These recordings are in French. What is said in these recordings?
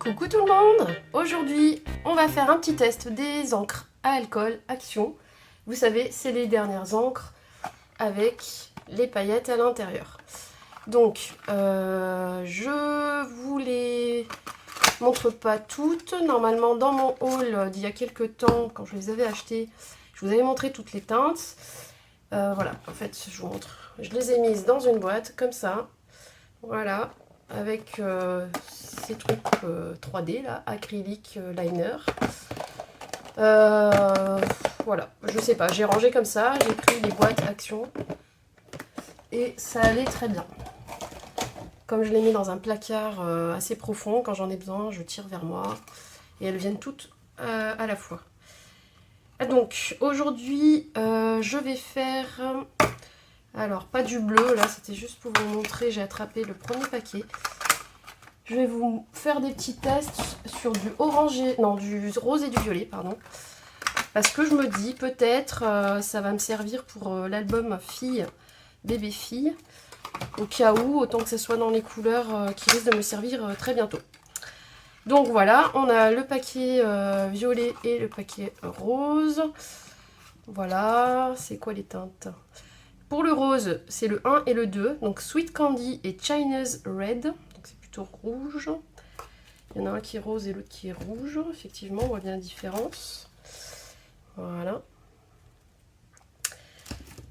Coucou tout le monde! Aujourd'hui, on va faire un petit test des encres à alcool Action. Vous savez, c'est les dernières encres avec les paillettes à l'intérieur. Donc, je vous les montre pas toutes. Normalement, dans mon haul d'il y a quelques temps, quand je les avais achetées, je vous avais montré toutes les teintes. Voilà, en fait, je vous montre. Je les ai mises dans une boîte, comme ça. Voilà, avec ces trucs 3D là, acrylique liner. Voilà, je sais pas, j'ai rangé comme ça, j'ai pris les boîtes Action et ça allait très bien. Comme je l'ai mis dans un placard assez profond, quand j'en ai besoin, je tire vers moi et elles viennent toutes à la fois. Donc aujourd'hui, je vais faire... Alors, pas du bleu, là, c'était juste pour vous montrer, j'ai attrapé le premier paquet. Je vais vous faire des petits tests sur du orangé, non, du rose et du violet, pardon. Parce que je me dis, peut-être, ça va me servir pour l'album fille, bébé fille. Au cas où, autant que ce soit dans les couleurs qui risquent de me servir très bientôt. Donc voilà, on a le paquet violet et le paquet rose. Voilà, c'est quoi les teintes ? Pour le rose, c'est le 1 et le 2, donc Sweet Candy et China's Red, donc c'est plutôt rouge. Il y en a un qui est rose et l'autre qui est rouge, effectivement, on voit bien la différence. Voilà.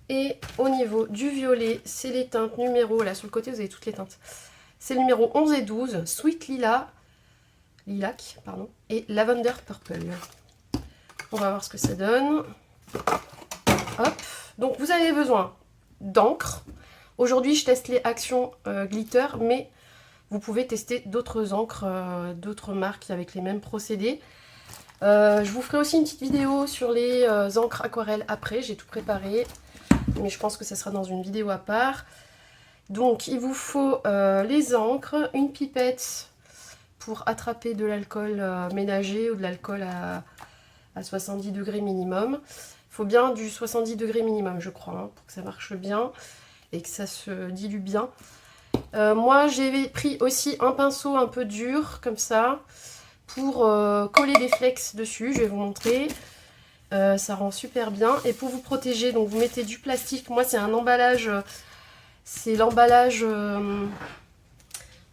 Et au niveau du violet, c'est les teintes numéro, là sur le côté vous avez toutes les teintes. C'est le numéro 11 et 12, Sweet Lilac, pardon, et Lavender Purple. On va voir ce que ça donne. Hop, donc vous avez besoin d'encre. Aujourd'hui, je teste les Action Glitter, mais vous pouvez tester d'autres encres, d'autres marques avec les mêmes procédés. Je vous ferai aussi une petite vidéo sur les encres aquarelles après, j'ai tout préparé, mais je pense que ça sera dans une vidéo à part. Donc, il vous faut les encres, une pipette pour attraper de l'alcool ménager ou de l'alcool à 70 degrés minimum. Il faut bien du 70 degrés minimum, je crois, hein, pour que ça marche bien et que ça se dilue bien. Moi, j'ai pris aussi un pinceau un peu dur, comme ça, pour coller des flex dessus. Je vais vous montrer. Ça rend super bien. Et pour vous protéger, donc vous mettez du plastique. Moi, c'est un emballage... c'est l'emballage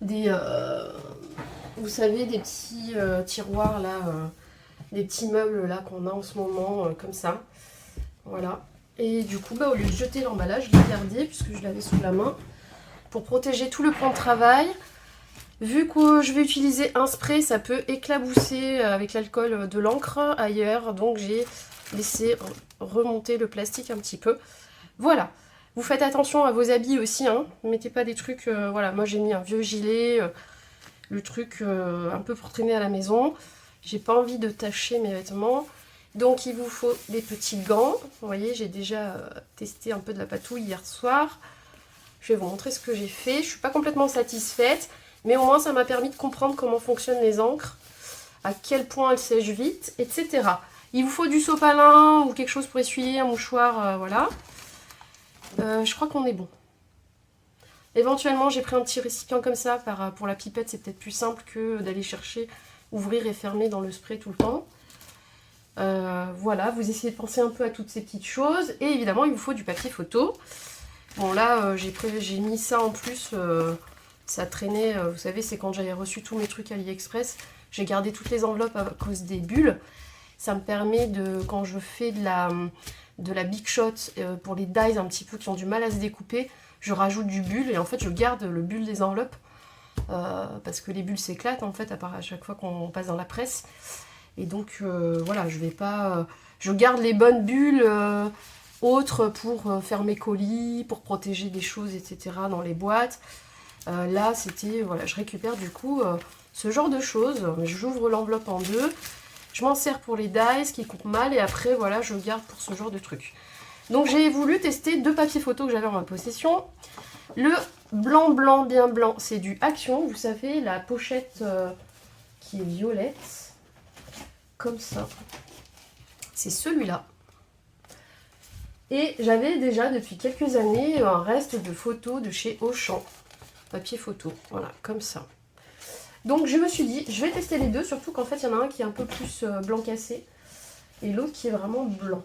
des... vous savez, des petits tiroirs, là... des petits meubles, là, qu'on a en ce moment, comme ça. Voilà. Et du coup, au lieu de jeter l'emballage, je l'ai gardé puisque je l'avais sous la main pour protéger tout le plan de travail. Vu que je vais utiliser un spray, ça peut éclabousser avec l'alcool de l'encre ailleurs. Donc, j'ai laissé remonter le plastique un petit peu. Voilà. Vous faites attention à vos habits aussi. Hein. Ne mettez pas des trucs... voilà, moi, j'ai mis un vieux gilet. Le truc un peu pour traîner à la maison. J'ai pas envie de tacher mes vêtements. Donc il vous faut des petits gants. Vous voyez, j'ai déjà testé un peu de la patouille hier soir. Je vais vous montrer ce que j'ai fait. Je ne suis pas complètement satisfaite, mais au moins ça m'a permis de comprendre comment fonctionnent les encres, à quel point elles sèchent vite, etc. Il vous faut du sopalin ou quelque chose pour essuyer, un mouchoir, voilà. Je crois qu'on est bon. Éventuellement, j'ai pris un petit récipient comme ça pour la pipette. C'est peut-être plus simple que d'aller chercher, ouvrir et fermer dans le spray tout le temps. Voilà, vous essayez de penser un peu à toutes ces petites choses. Et évidemment, il vous faut du papier photo. Bon, là, j'ai mis ça en plus. Ça traînait, vous savez, c'est quand j'avais reçu tous mes trucs AliExpress. J'ai gardé toutes les enveloppes à cause des bulles. Ça me permet de, quand je fais de la Big Shot pour les dies un petit peu qui ont du mal à se découper, je rajoute du bulle et en fait, je garde le bulle des enveloppes. Parce que les bulles s'éclatent en fait, à chaque fois qu'on passe dans la presse. Et donc voilà, je vais pas... je garde les bonnes bulles autres pour faire mes colis, pour protéger des choses, etc. dans les boîtes. Là, c'était... Voilà, je récupère du coup ce genre de choses. J'ouvre l'enveloppe en deux. Je m'en sers pour les dies qui coupent mal. Et après, voilà, je garde pour ce genre de trucs. Donc j'ai voulu tester deux papiers photos que j'avais en ma possession. Le blanc, bien blanc, c'est du Action. Vous savez, la pochette qui est violette. Comme ça. C'est celui-là. Et j'avais déjà depuis quelques années un reste de photos de chez Auchan. Papier photo. Voilà, comme ça. Donc je me suis dit, je vais tester les deux, surtout qu'en fait il y en a un qui est un peu plus blanc cassé et l'autre qui est vraiment blanc.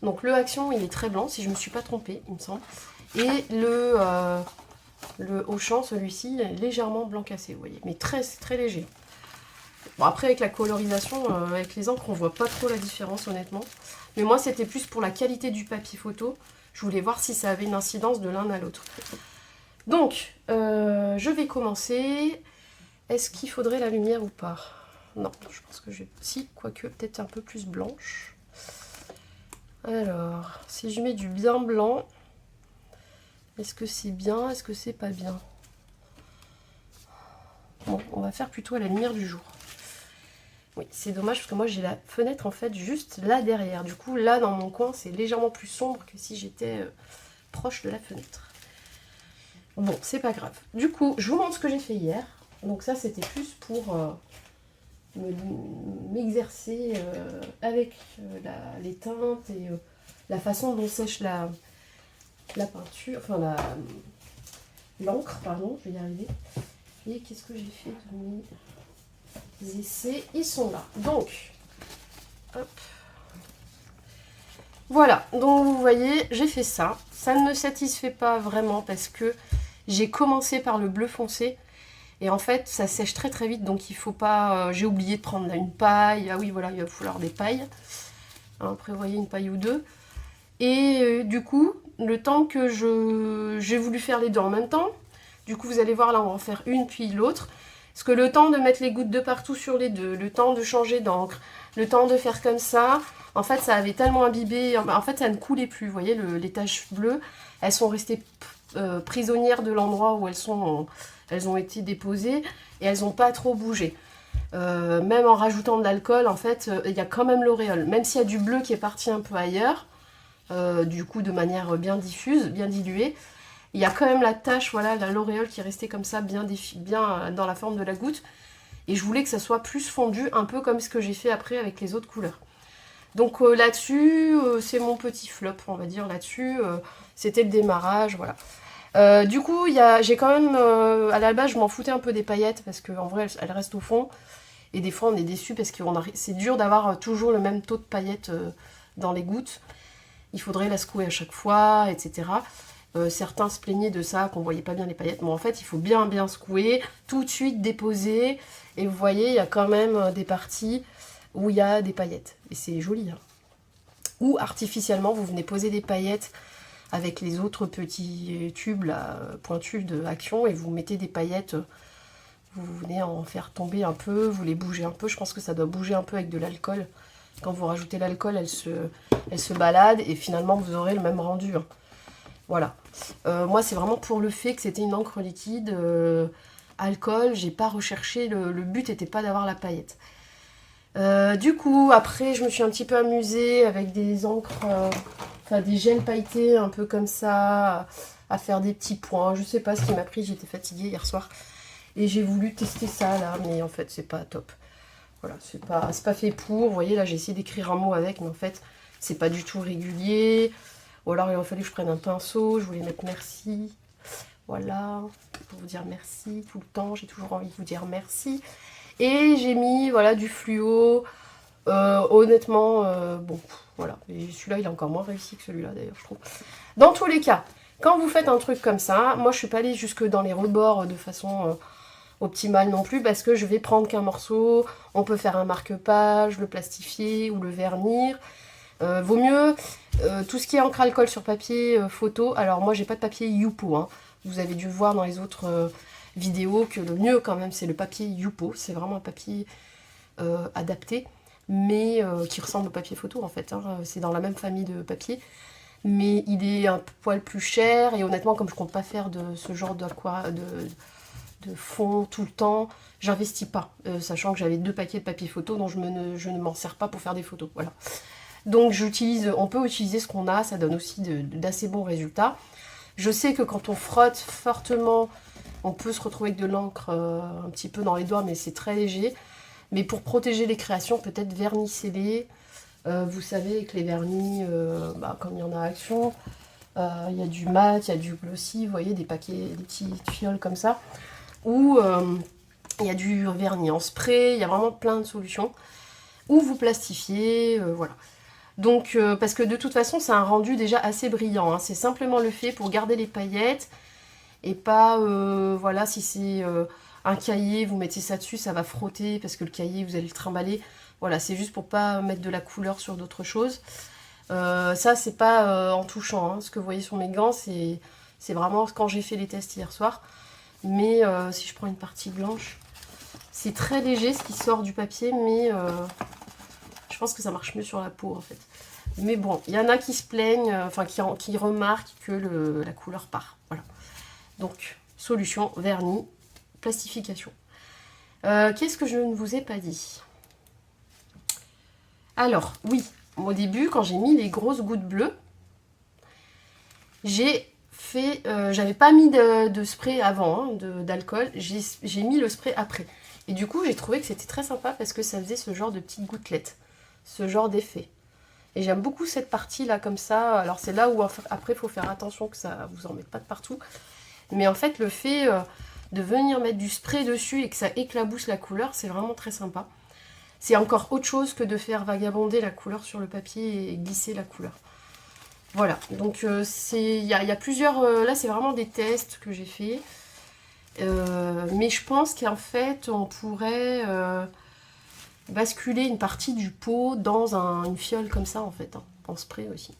Donc le Action il est très blanc, si je ne me suis pas trompée, il me semble. Et le Auchan, celui-ci, est légèrement blanc cassé, vous voyez, mais très léger. Bon, après avec la colorisation, avec les encres, on voit pas trop la différence honnêtement. Mais moi c'était plus pour la qualité du papier photo. Je voulais voir si ça avait une incidence de l'un à l'autre. Donc, je vais commencer. Est-ce qu'il faudrait la lumière ou pas? Non, je pense que je vais... Si, quoique, peut-être un peu plus blanche. Alors, si je mets du bien blanc, est-ce que c'est bien? Est-ce que c'est pas bien? Bon, on va faire plutôt à la lumière du jour. Oui, c'est dommage parce que moi j'ai la fenêtre en fait juste là derrière. Du coup, là dans mon coin, c'est légèrement plus sombre que si j'étais proche de la fenêtre. Bon, c'est pas grave. Du coup, je vous montre ce que j'ai fait hier. Donc ça, c'était plus pour m'exercer avec les teintes et la façon dont sèche la peinture, enfin l'encre, pardon, je vais y arriver. Et qu'est-ce que j'ai fait de mes essais? Ils sont là. Donc, hop. Voilà, donc vous voyez, j'ai fait ça. Ça ne me satisfait pas vraiment parce que j'ai commencé par le bleu foncé. Et en fait, ça sèche très vite, donc il faut pas... j'ai oublié de prendre là, une paille. Ah oui, voilà, il va falloir des pailles. Hein, prévoyez une paille ou deux. Et du coup, le temps que j'ai voulu faire les deux en même temps, du coup, vous allez voir, là, on va en faire une puis l'autre. Parce que le temps de mettre les gouttes de partout sur les deux, le temps de changer d'encre, le temps de faire comme ça, en fait, ça avait tellement imbibé. En fait, ça ne coulait plus. Vous voyez, les taches bleues, elles sont restées prisonnières de l'endroit où elles ont été déposées et elles n'ont pas trop bougé. Même en rajoutant de l'alcool, en fait, il y a quand même l'auréole. Même s'il y a du bleu qui est parti un peu ailleurs, du coup de manière bien diffuse, bien diluée, il y a quand même la tache, voilà, l'auréole qui est restée comme ça, bien dans la forme de la goutte. Et je voulais que ça soit plus fondu, un peu comme ce que j'ai fait après avec les autres couleurs. Donc là-dessus, c'est mon petit flop, on va dire là-dessus. C'était le démarrage, voilà. Du coup, j'ai quand même, à la base, je m'en foutais un peu des paillettes, parce qu'en vrai, elles restent au fond. Et des fois, on est déçus, parce que c'est dur d'avoir toujours le même taux de paillettes dans les gouttes. Il faudrait la secouer à chaque fois, etc. Certains se plaignaient de ça, qu'on voyait pas bien les paillettes. Mais en fait, il faut bien secouer, tout de suite déposer. Et vous voyez, il y a quand même des parties où il y a des paillettes. Et c'est joli. Hein. Ou artificiellement, vous venez poser des paillettes avec les autres petits tubes là, pointus de Action. Et vous mettez des paillettes, vous venez en faire tomber un peu, vous les bougez un peu. Je pense que ça doit bouger un peu avec de l'alcool. Quand vous rajoutez l'alcool, elle se balade. Et finalement, vous aurez le même rendu. Hein. Voilà. Moi, c'est vraiment pour le fait que c'était une encre liquide, alcool. J'ai pas recherché, le but n'était pas d'avoir la paillette. Du coup, après, je me suis un petit peu amusée avec des encres, enfin des gels pailletés, un peu comme ça, à faire des petits points. Je sais pas ce qui m'a pris, j'étais fatiguée hier soir. Et j'ai voulu tester ça, là, mais en fait, c'est pas top. Voilà, c'est pas fait pour. Vous voyez, là, j'ai essayé d'écrire un mot avec, mais en fait, c'est pas du tout régulier. Ou alors il a fallu que je prenne un pinceau, je voulais mettre merci. Voilà, pour vous dire merci tout le temps, j'ai toujours envie de vous dire merci. Et j'ai mis voilà du fluo. Honnêtement, bon, voilà. Et celui-là, il est encore moins réussi que celui-là d'ailleurs, je trouve. Dans tous les cas, quand vous faites un truc comme ça, moi je suis pas allée jusque dans les rebords de façon optimale non plus, parce que je vais prendre qu'un morceau, on peut faire un marque-page, le plastifier ou le vernir. Vaut mieux tout ce qui est encre alcool sur papier photo. Alors moi j'ai pas de papier Youpo, hein. Vous avez dû voir dans les autres vidéos que le mieux quand même c'est le papier Youpo. C'est vraiment un papier adapté, mais qui ressemble au papier photo en fait. Hein. C'est dans la même famille de papier, mais il est un poil plus cher. Et honnêtement, comme je compte pas faire de ce genre de fond tout le temps, j'investis pas, sachant que j'avais 2 paquets de papier photo dont je ne m'en sers pas pour faire des photos. Voilà. Donc on peut utiliser ce qu'on a, ça donne aussi d'assez bons résultats. Je sais que quand on frotte fortement, on peut se retrouver avec de l'encre un petit peu dans les doigts, mais c'est très léger. Mais pour protéger les créations, peut-être vernissez-les. Vous savez, avec les vernis, comme il y en a à Action, il y a du mat, il y a du glossy, vous voyez, des paquets, des petites fioles comme ça. Ou Il y a du vernis en spray, il y a vraiment plein de solutions. Ou vous plastifiez, voilà. Donc, parce que de toute façon, c'est un rendu déjà assez brillant. Hein. C'est simplement le fait pour garder les paillettes. Et pas, voilà, si c'est un cahier, vous mettez ça dessus, ça va frotter. Parce que le cahier, vous allez le trimballer. Voilà, c'est juste pour pas mettre de la couleur sur d'autres choses. Ça, c'est pas en touchant. Hein. Ce que vous voyez sur mes gants, c'est vraiment quand j'ai fait les tests hier soir. Mais si je prends une partie blanche, c'est très léger ce qui sort du papier, mais je pense que ça marche mieux sur la peau en fait. Mais bon, il y en a qui se plaignent, enfin qui remarquent que la couleur part. Voilà. Donc, solution, vernis, plastification. Qu'est-ce que je ne vous ai pas dit? Alors, oui, au début, quand j'ai mis les grosses gouttes bleues, j'ai fait... j'avais pas mis de spray avant, hein, d'alcool, j'ai mis le spray après. Et du coup, j'ai trouvé que c'était très sympa parce que ça faisait ce genre de petites gouttelettes, ce genre d'effet. Et j'aime beaucoup cette partie-là, comme ça. Alors, c'est là où, après, il faut faire attention que ça vous en mette pas de partout. Mais en fait, le fait de venir mettre du spray dessus et que ça éclabousse la couleur, c'est vraiment très sympa. C'est encore autre chose que de faire vagabonder la couleur sur le papier et glisser la couleur. Voilà, donc il y a plusieurs... là, c'est vraiment des tests que j'ai fait. Mais je pense qu'en fait, on pourrait basculer une partie du pot dans une fiole comme ça, en fait, hein, en spray aussi.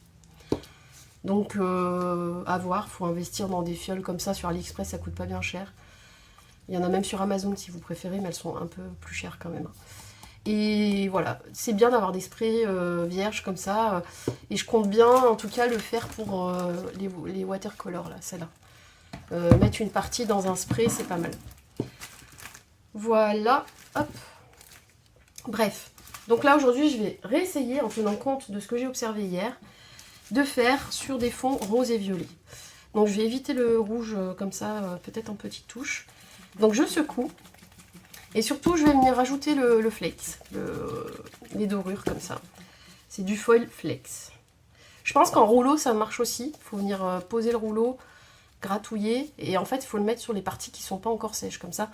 Donc, à voir, il faut investir dans des fioles comme ça. Sur AliExpress, ça coûte pas bien cher. Il y en a même sur Amazon si vous préférez, mais elles sont un peu plus chères quand même. Et voilà, c'est bien d'avoir des sprays vierges comme ça. Et je compte bien, en tout cas, le faire pour les watercolors, là, celle-là. Mettre une partie dans un spray, c'est pas mal. Voilà, hop. Bref, donc là, aujourd'hui, je vais réessayer, en tenant compte de ce que j'ai observé hier, de faire sur des fonds roses et violets. Donc je vais éviter le rouge comme ça, peut-être en petite touche. Donc je secoue. Et surtout, je vais venir rajouter le flex, les dorures comme ça. C'est du foil flex. Je pense qu'en rouleau, ça marche aussi. Il faut venir poser le rouleau, gratouiller. Et en fait, il faut le mettre sur les parties qui ne sont pas encore sèches. Comme ça,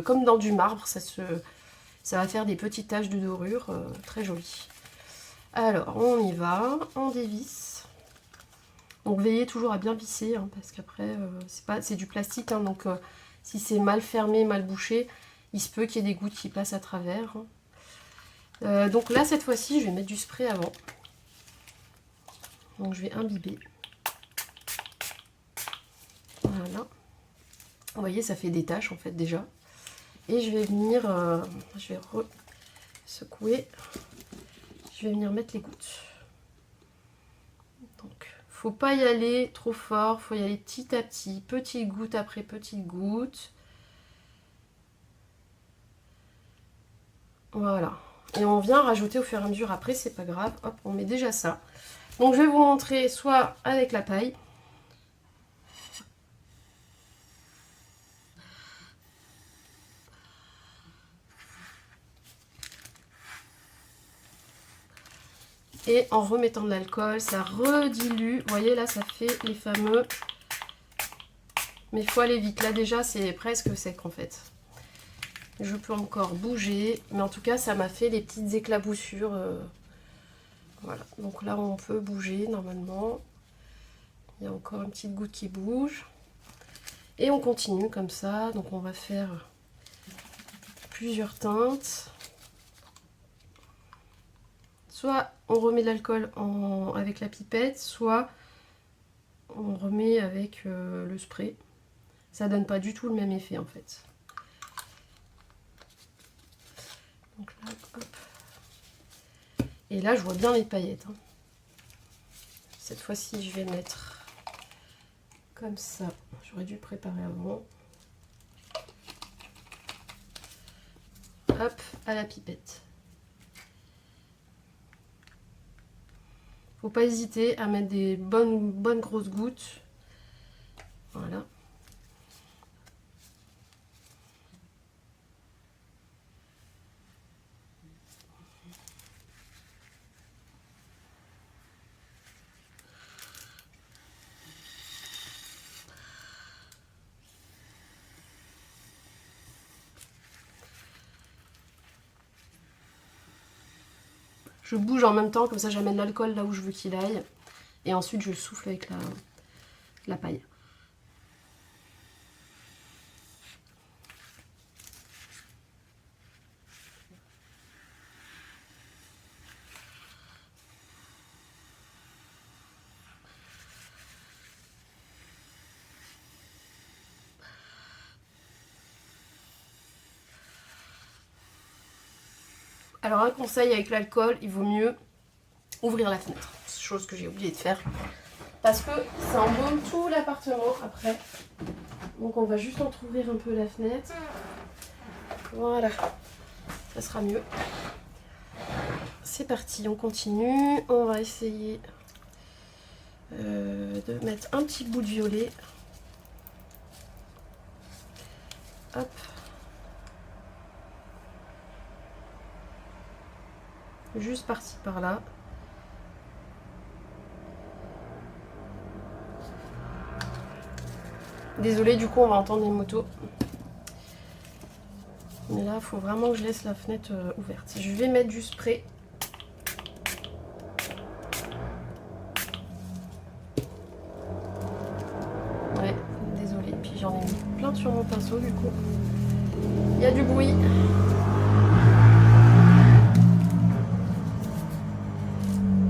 comme dans du marbre, ça va faire des petites taches de dorure très jolies. Alors, on y va, on dévisse. Donc veillez toujours à bien visser, hein, parce qu'après, c'est du plastique, hein, donc si c'est mal fermé, mal bouché, il se peut qu'il y ait des gouttes qui passent à travers. Hein. Donc là, cette fois-ci, je vais mettre du spray avant. Donc je vais imbiber. Voilà. Vous voyez, ça fait des taches, en fait, déjà. Et je vais venir, je vais secouer. Je vais venir mettre les gouttes. Donc, faut pas y aller trop fort, faut y aller petit à petit, petite goutte après petite goutte. Voilà. Et on vient rajouter au fur et à mesure après, c'est pas grave. Hop, on met déjà ça. Donc je vais vous montrer soit avec la paille. Et en remettant de l'alcool, ça redilue. Vous voyez là, ça fait les fameux... Mais il faut aller vite. Là déjà, c'est presque sec en fait. Je peux encore bouger. Mais en tout cas, ça m'a fait les petites éclaboussures. Voilà. Donc là, on peut bouger normalement. Il y a encore une petite goutte qui bouge. Et on continue comme ça. Donc on va faire plusieurs teintes. Soit on remet de l'alcool avec la pipette, soit on remet avec le spray. Ça donne pas du tout le même effet en fait. Donc là, hop. Et là, je vois bien les paillettes. Hein. Cette fois-ci, je vais mettre comme ça. J'aurais dû le préparer avant. Hop, à la pipette. Faut pas hésiter à mettre des bonnes grosses gouttes. Voilà. Je bouge en même temps, comme ça j'amène l'alcool là où je veux qu'il aille. Et ensuite je souffle avec la paille. Alors un conseil avec l'alcool, il vaut mieux ouvrir la fenêtre. Chose que j'ai oublié de faire. Parce que ça embaume tout l'appartement après. Donc on va juste entrouvrir un peu la fenêtre. Voilà. Ça sera mieux. C'est parti, on continue. On va essayer de mettre un petit bout de violet. Hop. Juste par-ci par-là. Désolée, du coup on va entendre les motos. Mais là il faut vraiment que je laisse la fenêtre ouverte. Je vais mettre du spray. Ouais, désolée. Puis j'en ai mis plein sur mon pinceau du coup. Il y a du bruit.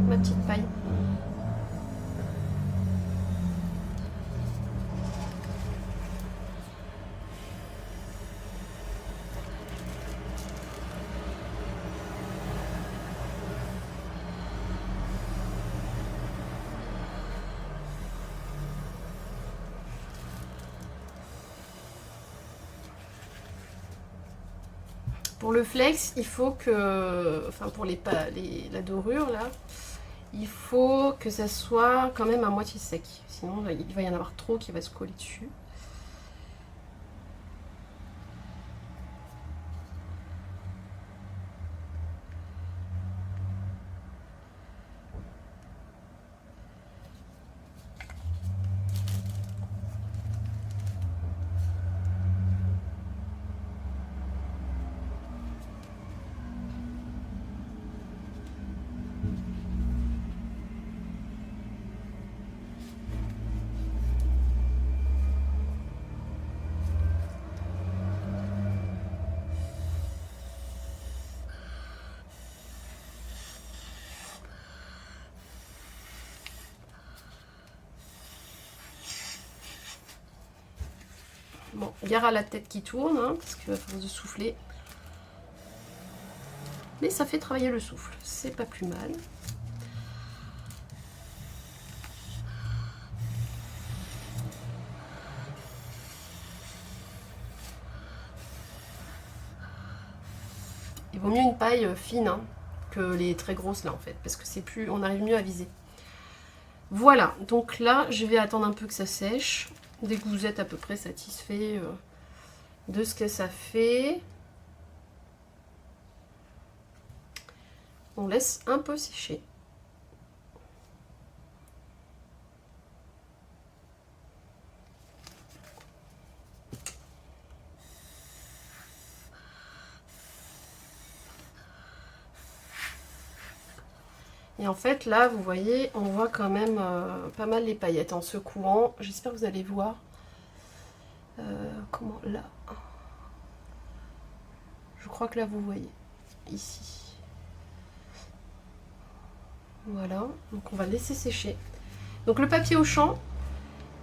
Ma petite paille. Pour le flex, il faut que, enfin pour la dorure là, il faut que ça soit quand même à moitié sec. Sinon il va y en avoir trop qui va se coller dessus. Bon, gare à la tête qui tourne, hein, parce qu'à force de souffler. Mais ça fait travailler le souffle, c'est pas plus mal. Il vaut mieux une paille fine hein, que les très grosses là en fait, parce que c'est plus, on arrive mieux à viser. Voilà, donc là je vais attendre un peu que ça sèche. Dès que vous êtes à peu près satisfait de ce que ça fait, on laisse un peu sécher. Et en fait là vous voyez on voit quand même pas mal les paillettes en secouant. J'espère que vous allez voir comment là. Je crois que là vous voyez ici. Voilà, donc on va laisser sécher. Donc le papier au champ,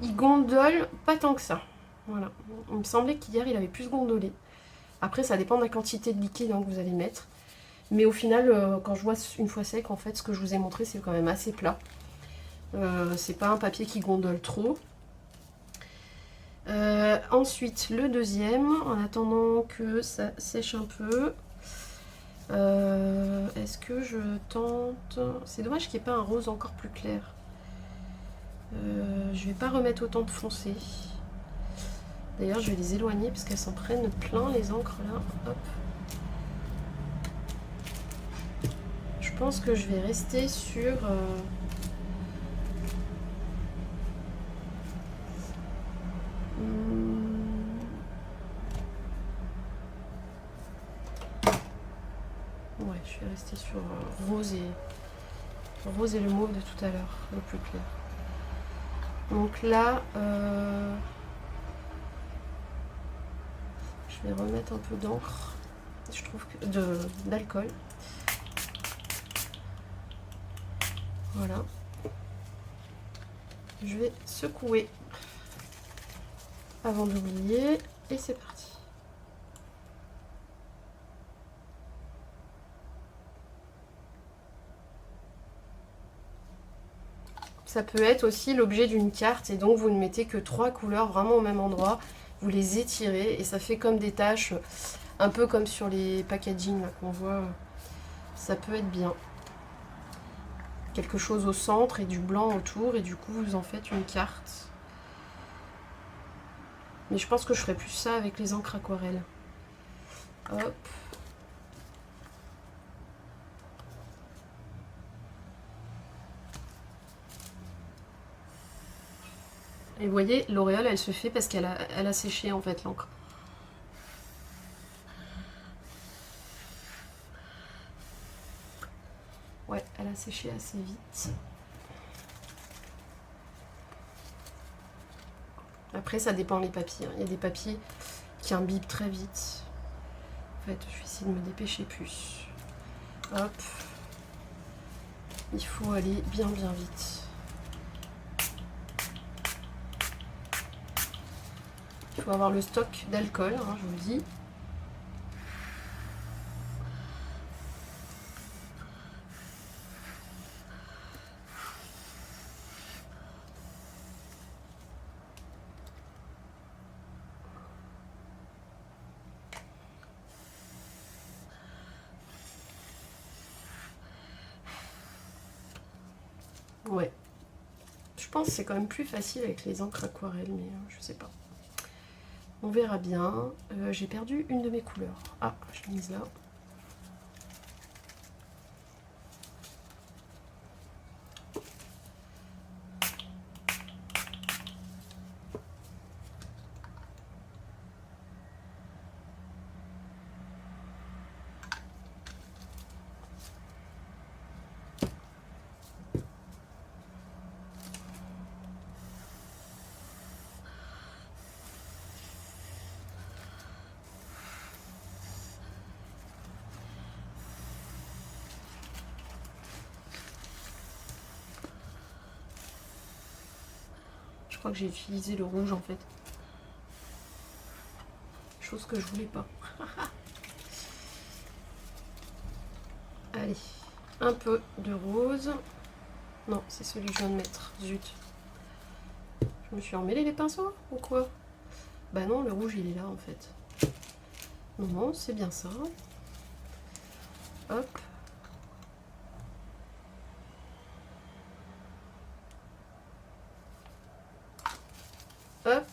il gondole pas tant que ça. Voilà, il me semblait qu'hier il avait plus gondolé. Après ça dépend de la quantité de liquide hein, que vous allez mettre. Mais au final, quand je vois une fois sec, en fait, ce que je vous ai montré, c'est quand même assez plat. C'est pas un papier qui gondole trop. Ensuite, le deuxième, en attendant que ça sèche un peu. Est-ce que je tente... C'est dommage qu'il n'y ait pas un rose encore plus clair. Je vais pas remettre autant de foncé. D'ailleurs, je vais les éloigner parce qu'elles s'en prennent plein les encres là. Hop. Je pense que je vais rester sur... Ouais, Je vais rester sur rose et le mauve de tout à l'heure, le plus clair. Donc là, je vais remettre un peu d'encre, je trouve que d'alcool. Voilà. Je vais secouer avant d'oublier et c'est parti. Ça peut être aussi l'objet d'une carte et donc vous ne mettez que 3 couleurs vraiment au même endroit. Vous les étirez et ça fait comme des taches, un peu comme sur les packaging qu'on voit. Ça peut être bien. Quelque chose au centre et du blanc autour et du coup vous en faites une carte. Mais je pense que je ferai plus ça avec les encres aquarelles. Hop. Et vous voyez, l'auréole, elle se fait parce qu'elle a séché en fait l'encre. Ouais, elle a séché assez vite. Après, ça dépend des papiers. Il y a des papiers qui imbibent très vite. En fait, je vais essayer de me dépêcher plus. Hop. Il faut aller bien vite. Il faut avoir le stock d'alcool, hein, je vous le dis. Ouais. Je pense que c'est quand même plus facile avec les encres aquarelles, mais je sais pas. On verra bien. J'ai perdu une de mes couleurs. Ah, je l'ai mise là. Je crois que j'ai utilisé le rouge en fait. Chose que je voulais pas. Allez, un peu de rose. Non, c'est celui que je viens de mettre. Zut. Je me suis emmêlé les pinceaux ou quoi? Bah non, le rouge il est là en fait. Non, c'est bien ça. Hop. Hop.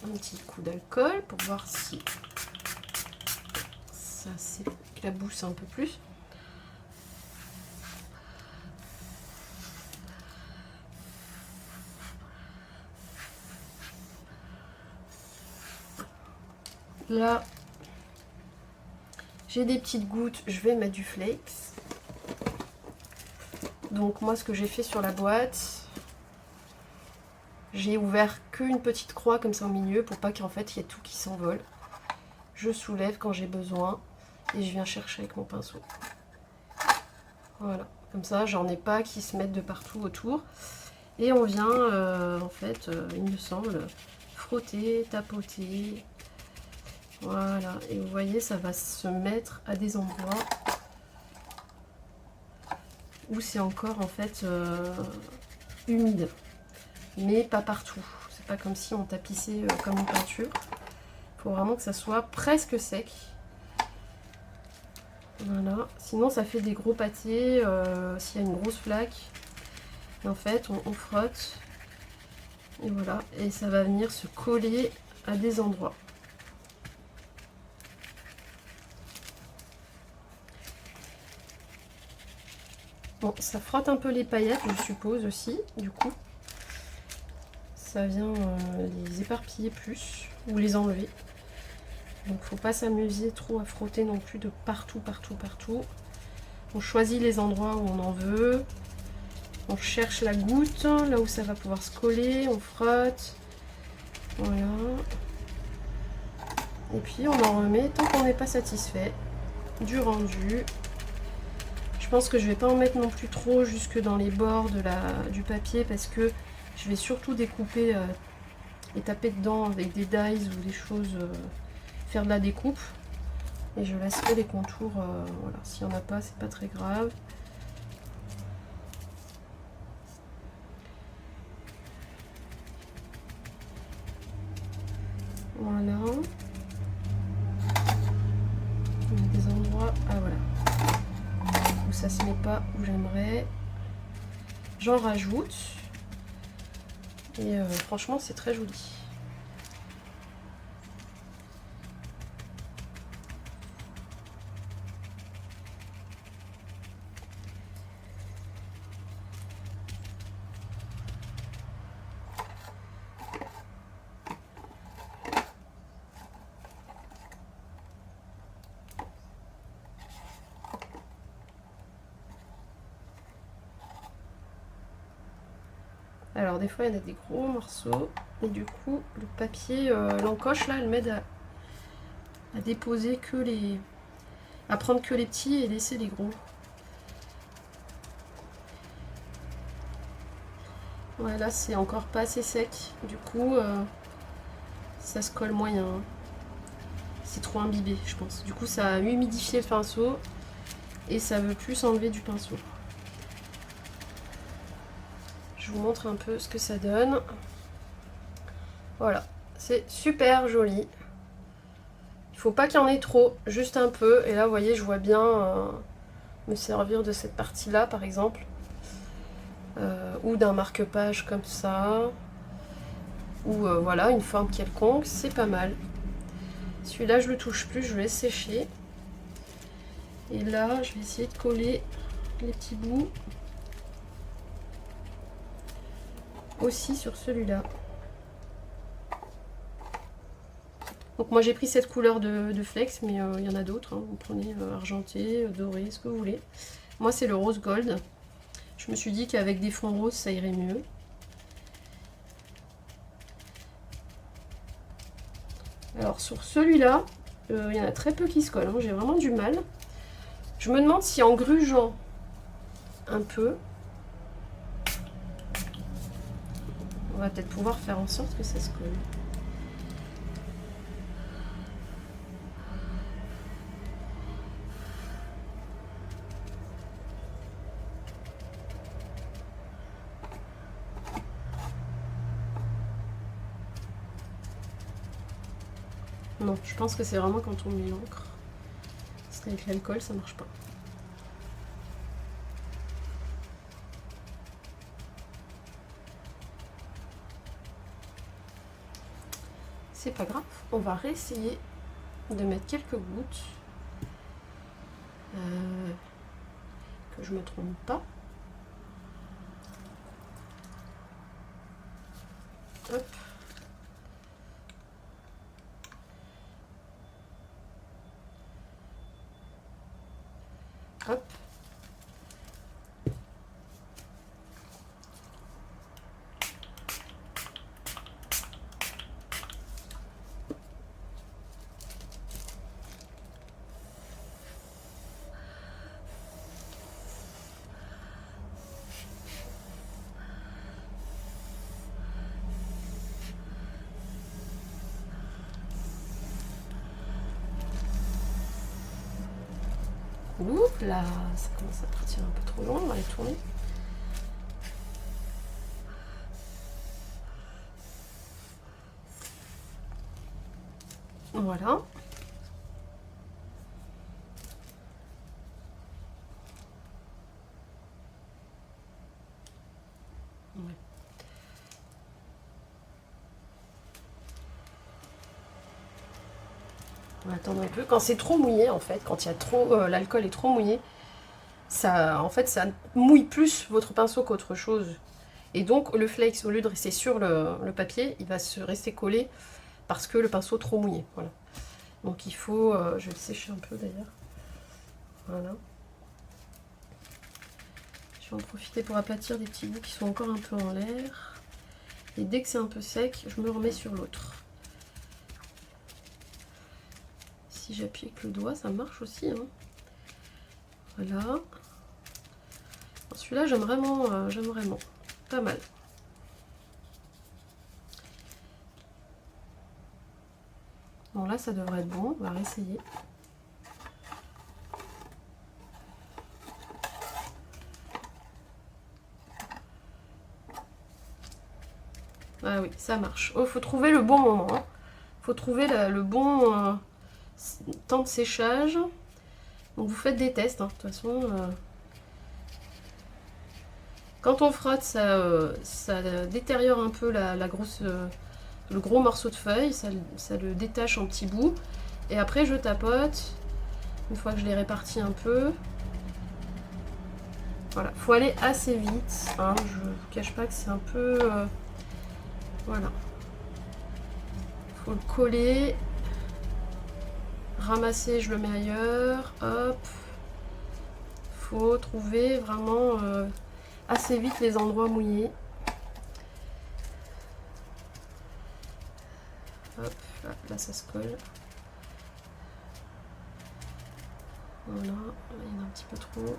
Un petit coup d'alcool pour voir si ça s'éclabousse un peu plus. Là, j'ai des petites gouttes, je vais mettre du flakes. Donc moi, ce que j'ai fait sur la boîte, j'ai ouvert qu'une petite croix comme ça au milieu pour pas qu'en fait il y ait tout qui s'envole. Je soulève quand j'ai besoin et je viens chercher avec mon pinceau. Voilà, comme ça j'en ai pas qui se mettent de partout autour. Et on vient en fait, il me semble, frotter, tapoter. Voilà, et vous voyez, ça va se mettre à des endroits où c'est encore en fait humide, mais pas partout. C'est pas comme si on tapissait comme une peinture. Il faut vraiment que ça soit presque sec. Voilà, sinon ça fait des gros pâtés s'il y a une grosse flaque. Et en fait, on frotte, et voilà, et ça va venir se coller à des endroits. Bon, ça frotte un peu les paillettes, je suppose aussi, du coup. Ça vient les éparpiller plus, ou les enlever. Donc faut pas s'amuser trop à frotter non plus de partout, partout, partout. On choisit les endroits où on en veut. On cherche la goutte, là où ça va pouvoir se coller, on frotte. Voilà. Et puis on en remet tant qu'on n'est pas satisfait du rendu. Je pense que je vais pas en mettre non plus trop jusque dans les bords du papier parce que je vais surtout découper et taper dedans avec des dies ou des choses, faire de la découpe. Et je laisserai les contours, voilà, s'il n'y en a pas, c'est pas très grave. Voilà. Il y a des endroits, ah voilà, où ça se met pas où j'aimerais. J'en rajoute. Et franchement, c'est très joli. Alors des fois il y en a des gros morceaux et du coup le papier, l'encoche là elle m'aide à déposer que les... à prendre que les petits et laisser les gros. Ouais, là c'est encore pas assez sec, du coup ça se colle moyen. C'est trop imbibé je pense. Du coup ça a humidifié le pinceau et ça veut plus s'enlever du pinceau. Je vous montre un peu ce que ça donne. Voilà, c'est super joli. Il faut pas qu'il y en ait trop, juste un peu. Et là, vous voyez, je vois bien me servir de cette partie-là, par exemple. Ou d'un marque-page comme ça. Ou voilà, une forme quelconque, c'est pas mal. Celui-là, je le touche plus, je le laisse sécher. Et là, je vais essayer de coller les petits bouts. Aussi sur celui-là. Donc moi j'ai pris cette couleur de flex, mais il y en a d'autres, hein. Vous prenez argenté, doré, ce que vous voulez. Moi c'est le rose gold. Je me suis dit qu'avec des fonds roses ça irait mieux. Alors sur celui-là, il y en a très peu qui se collent, hein. J'ai vraiment du mal. Je me demande si en grugeant un peu, on va peut-être pouvoir faire en sorte que ça se colle. Non, je pense que c'est vraiment quand on met l'encre. Parce qu'avec l'alcool, ça marche pas. C'est pas grave, on va réessayer de mettre quelques gouttes. Que je me trompe pas. Hop. Hop. Oups là, ça commence à partir un peu trop loin, on va les tourner. Voilà. Ouais. On va attendre un peu. Quand c'est trop mouillé, en fait, quand il y a trop, l'alcool est trop mouillé, en fait, ça mouille plus votre pinceau qu'autre chose. Et donc, le flakes, au lieu de rester sur le papier, il va se rester collé parce que le pinceau est trop mouillé. Voilà. Donc, il faut... je vais le sécher un peu d'ailleurs. Voilà. Je vais en profiter pour aplatir des petits bouts qui sont encore un peu en l'air. Et dès que c'est un peu sec, je me remets sur l'autre. Si j'appuie avec le doigt, ça marche aussi. Hein. Voilà. Celui-là, j'aime vraiment. Pas mal. Bon, là, ça devrait être bon. On va réessayer. Ah oui, ça marche. Oh, faut trouver le bon moment. Hein. Faut trouver le bon temps de séchage. Donc, vous faites des tests. Hein. De toute façon, quand on frotte, ça détériore un peu le gros morceau de feuille. Ça le détache en petits bouts. Et après, je tapote. Une fois que je l'ai réparti un peu. Voilà, faut aller assez vite. Hein. Je ne vous cache pas que c'est un peu... voilà. Faut le coller. Ramasser, je le mets ailleurs. Hop. Faut trouver vraiment assez vite les endroits mouillés. Hop, là ça se colle. Voilà, là, il y en a un petit peu trop.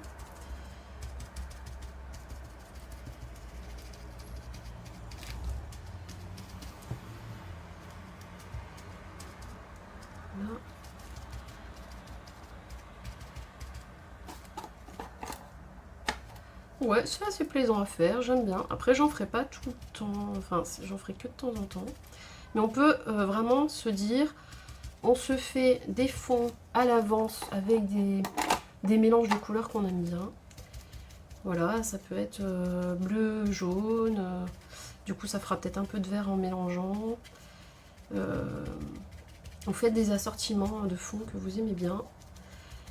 Là. Ouais, c'est assez plaisant à faire, j'aime bien. Après, j'en ferai pas tout le temps, enfin, j'en ferai que de temps en temps. Mais on peut vraiment se dire, on se fait des fonds à l'avance avec des mélanges de couleurs qu'on aime bien. Voilà, ça peut être bleu, jaune. Du coup, ça fera peut-être un peu de vert en mélangeant. Vous faites des assortiments de fonds que vous aimez bien.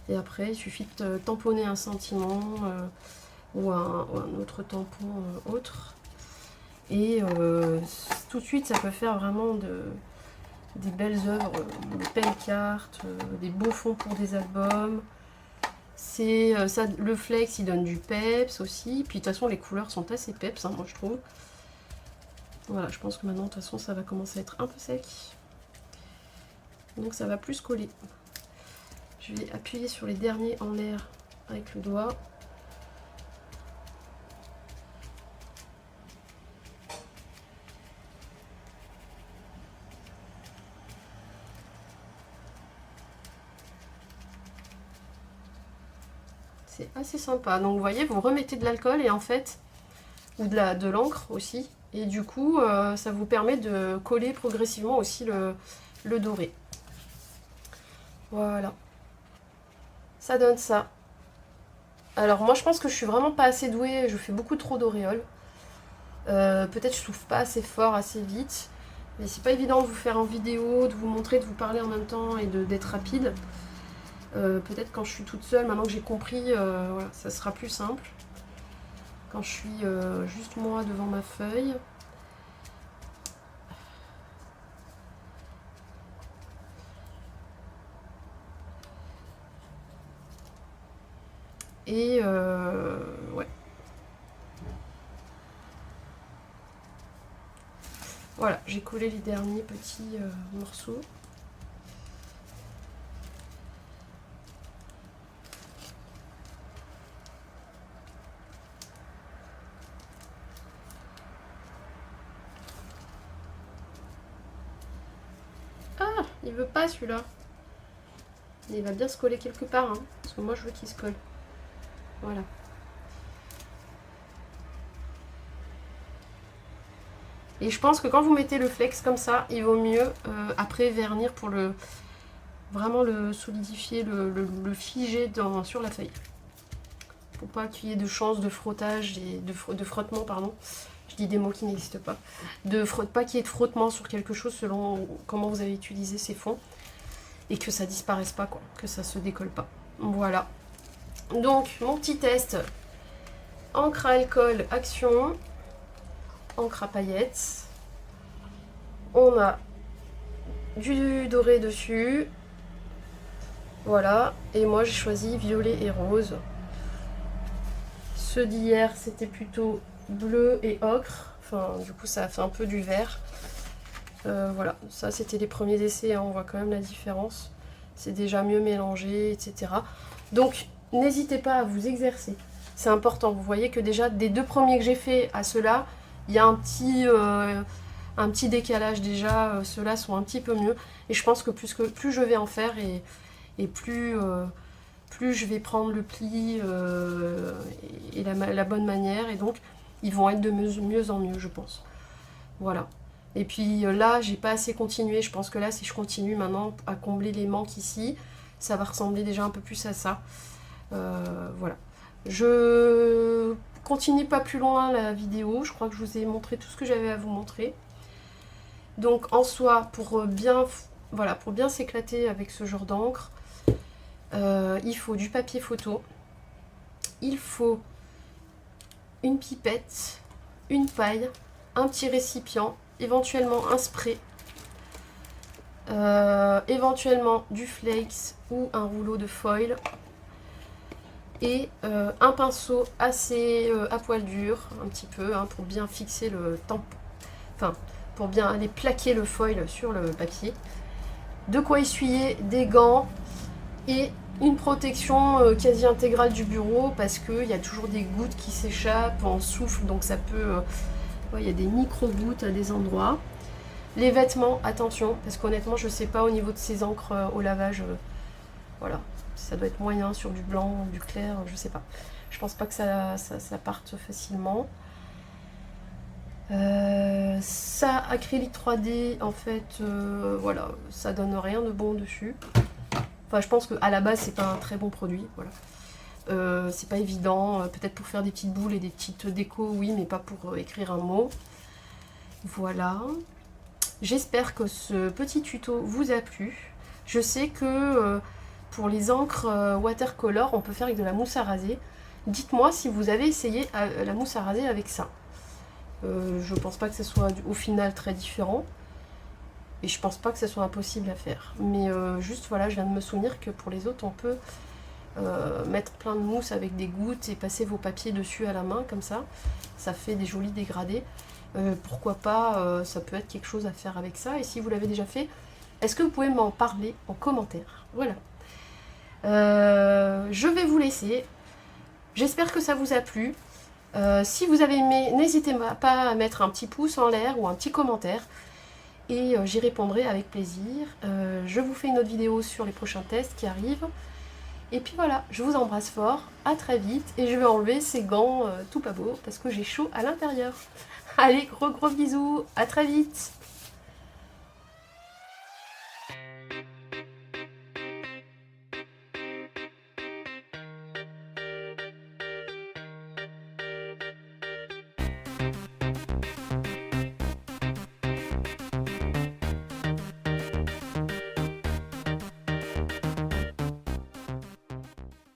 Et après, il suffit de tamponner un sentiment ou un autre tampon autre. Et tout de suite, ça peut faire vraiment des belles œuvres, des belles cartes, des beaux fonds pour des albums. Ça, le flex, il donne du peps aussi. Puis de toute façon, les couleurs sont assez peps, hein, moi je trouve. Voilà, je pense que maintenant, de toute façon, ça va commencer à être un peu sec. Donc ça va plus coller. Je vais appuyer sur les derniers en l'air avec le doigt. C'est assez sympa. Donc vous voyez, vous remettez de l'alcool et en fait, ou de l'encre aussi. Et du coup, ça vous permet de coller progressivement aussi le doré. Voilà. Ça donne ça. Alors moi je pense que je suis vraiment pas assez douée, je fais beaucoup trop d'auréoles. Peut-être je souffle pas assez fort, assez vite. Mais c'est pas évident de vous faire en vidéo, de vous montrer, de vous parler en même temps et d'être rapide. Peut-être quand je suis toute seule, maintenant que j'ai compris, voilà, ça sera plus simple. Quand je suis juste moi devant ma feuille. Et ouais. Voilà, j'ai collé les derniers petits morceaux. Ah, il veut pas celui-là. Il va bien se coller quelque part, hein, parce que moi je veux qu'il se colle. Voilà. Et je pense que quand vous mettez le flex comme ça, il vaut mieux après vernir pour vraiment le solidifier, le figer sur la feuille. Pour pas qu'il y ait de chance de frottage et de frottement, pardon. Je dis des mots qui n'existent pas. Pas qu'il y ait de frottement sur quelque chose selon comment vous avez utilisé ces fonds. Et que ça disparaisse pas, quoi. Que ça se décolle pas. Voilà. Donc, mon petit test, encre à alcool, action, encre à paillettes. On a du doré dessus. Voilà, et moi j'ai choisi violet et rose. Ceux d'hier, c'était plutôt bleu et ocre. Enfin, du coup, ça a fait un peu du vert. Voilà, ça c'était les premiers essais, hein. On voit quand même la différence. C'est déjà mieux mélangé, etc. Donc, n'hésitez pas à vous exercer. C'est important. Vous voyez que déjà, des 2 premiers que j'ai fait à ceux-là, il y a un petit décalage déjà. Ceux-là sont un petit peu mieux. Et je pense que plus je vais en faire et plus je vais prendre le pli et la bonne manière. Et donc, ils vont être de mieux en mieux, je pense. Voilà. Et puis là, j'ai pas assez continué. Je pense que là, si je continue maintenant à combler les manques ici, ça va ressembler déjà un peu plus à ça. Voilà. Je continue pas plus loin la vidéo. Je crois que je vous ai montré tout ce que j'avais à vous montrer. Donc en soi, pour bien s'éclater avec ce genre d'encre, il faut du papier photo, il faut une pipette, une paille, un petit récipient, éventuellement un spray, éventuellement du flakes ou un rouleau de foil et un pinceau assez à poil dur, un petit peu, hein, pour bien fixer le tampon, enfin pour bien aller plaquer le foil sur le papier. De quoi essuyer, des gants et une protection quasi intégrale du bureau parce qu'il y a toujours des gouttes qui s'échappent en souffle, donc ça peut... il y a des micro-gouttes à des endroits. Les vêtements, attention, parce qu'honnêtement, je sais pas au niveau de ces encres au lavage, voilà, ça doit être moyen sur du blanc, du clair, je sais pas. Je pense pas que ça parte facilement. Ça, acrylique 3D, en fait, voilà, ça donne rien de bon dessus. Enfin, je pense qu'à la base, c'est pas un très bon produit, voilà. C'est pas évident, peut-être pour faire des petites boules et des petites décos, oui, mais pas pour écrire un mot. Voilà. J'espère que ce petit tuto vous a plu. Je sais que pour les encres watercolor, on peut faire avec de la mousse à raser. Dites-moi si vous avez essayé la mousse à raser avec ça. Je pense pas que ce soit au final très différent. Et je pense pas que ce soit impossible à faire. Mais juste voilà, je viens de me souvenir que pour les autres, on peut mettre plein de mousse avec des gouttes et passer vos papiers dessus à la main, comme ça. Ça fait des jolis dégradés. Pourquoi pas, ça peut être quelque chose à faire avec ça. Et si vous l'avez déjà fait, est-ce que vous pouvez m'en parler en commentaire? Voilà. Je vais vous laisser. J'espère que ça vous a plu. Si vous avez aimé, n'hésitez pas à mettre un petit pouce en l'air ou un petit commentaire. Et j'y répondrai avec plaisir. Je vous fais une autre vidéo sur les prochains tests qui arrivent. Et puis voilà, je vous embrasse fort, à très vite. Et je vais enlever ces gants tout pas beaux parce que j'ai chaud à l'intérieur. Allez, gros bisous, à très vite.